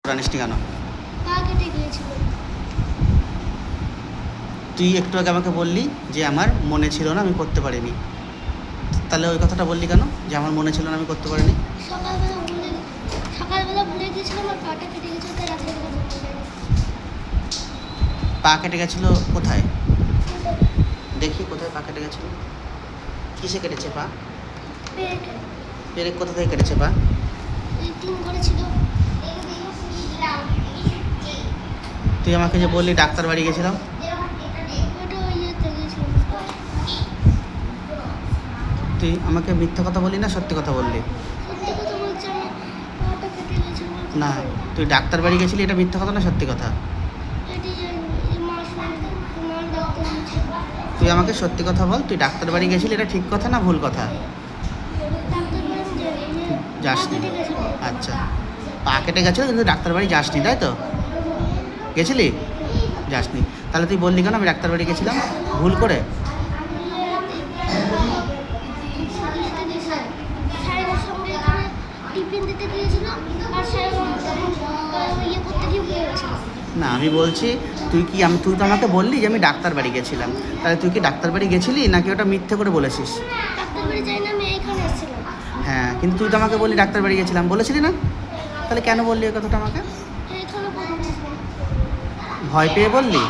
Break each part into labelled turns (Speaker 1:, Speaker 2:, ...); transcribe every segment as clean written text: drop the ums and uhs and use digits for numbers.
Speaker 1: জানিসনি কেন?
Speaker 2: পা কেটে গিয়েছিল।
Speaker 1: তুই একটু আগে আমাকে বললি যে আমার মনে ছিল না, আমি করতে পারিনি। তাহলে ওই কথাটা বললি কেন যে আমার মনে ছিল না, আমি করতে পারিনি?
Speaker 2: সকালবেলা ভুলে গিয়েছিলাম, আমার পাটা কেটে গেছিল, তাই রাত্রেবেলা করতে পারিনি।
Speaker 1: পা কেটে গেছিল কোথায়? দেখি কোথায় পা কেটে গেছিল। কিসে কেটেছে পা? পেরেক কোথা থেকে কেটেছে পা?
Speaker 2: টিন করেছিল।
Speaker 1: তুই আমাকে যে বললি ডাক্তার বাড়ি গেছিলাম,
Speaker 2: ওটা ইয়েতে গেছিলাম।
Speaker 1: তুই আমাকে মিথ্যা কথা বললি না সত্যি কথা বললি?
Speaker 2: সত্যি কথা বলছি, আমার পাটা কেটে গেছিল।
Speaker 1: না, তুই ডাক্তার বাড়ি গেছিলি, এটা মিথ্যা কথা না সত্যি কথা?
Speaker 2: এটি মার সঙ্গে তোমার ডাক্তার বলছে।
Speaker 1: তুই আমাকে সত্যি কথা বল, তুই ডাক্তার বাড়ি গেছিলি, এটা ঠিক কথা না ভুল কথা?
Speaker 2: ডাক্তার বাড়ি আমি যাইনি,
Speaker 1: যাসনি?
Speaker 2: পা কেটে গেছিল।
Speaker 1: আচ্ছা, পা কেটে গেছিলো কিন্তু ডাক্তার বাড়ি যাসনি, তাই তো? গেছিলি? যাসনি। তাহলে তুই বললি কেন আমি ডাক্তার বাড়ি গেছিলাম ভুল করে?
Speaker 2: সাহেবের সঙ্গে এখানে টিফিন দিতে গিয়েছিলাম, আর সাহেব ইয়ে করতে গিয়ে ভুলে গেছিল।
Speaker 1: না, আমি বলছি তুই তো আমাকে বললি যে আমি ডাক্তার বাড়ি গেছিলাম, তাহলে তুই কি ডাক্তার বাড়ি গেছিলি নাকি ওটা মিথ্যে করে বলেছিস?
Speaker 2: ডাক্তার বাড়ি যাই না, আমি এইখানে এসেছিলাম।
Speaker 1: হ্যাঁ, কিন্তু তুই তো আমাকে বললি ডাক্তার বাড়ি গেছিলাম, বলেছিলি না? তাহলে কেন বললি ওই কথাটা আমাকে?
Speaker 2: এইখানে বলেছিলাম।
Speaker 1: ভয় পেয়ে বললি?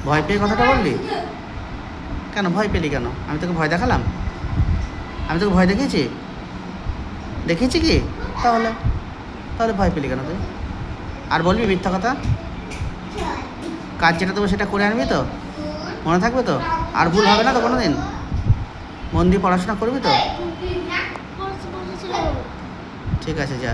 Speaker 1: ভয় পেয়ে কথাটা বললি? কেন ভয় পেলি কেন? আমি তোকে ভয় দেখালাম? আমি তোকে ভয় দেখিয়েছি? দেখিয়েছি কি? তাহলে তাহলে ভয় পেলি কেন তুই? আর বলবি মিথ্যা কথা? কাজ যেটা দেবো সেটা করে আনবি তো? মনে থাকবে তো? আর ভুল হবে না তো কোনো দিন? মন দিয়ে পড়াশোনা করবি তো?
Speaker 2: বলেছিলাম।
Speaker 1: ঠিক আছে, যা।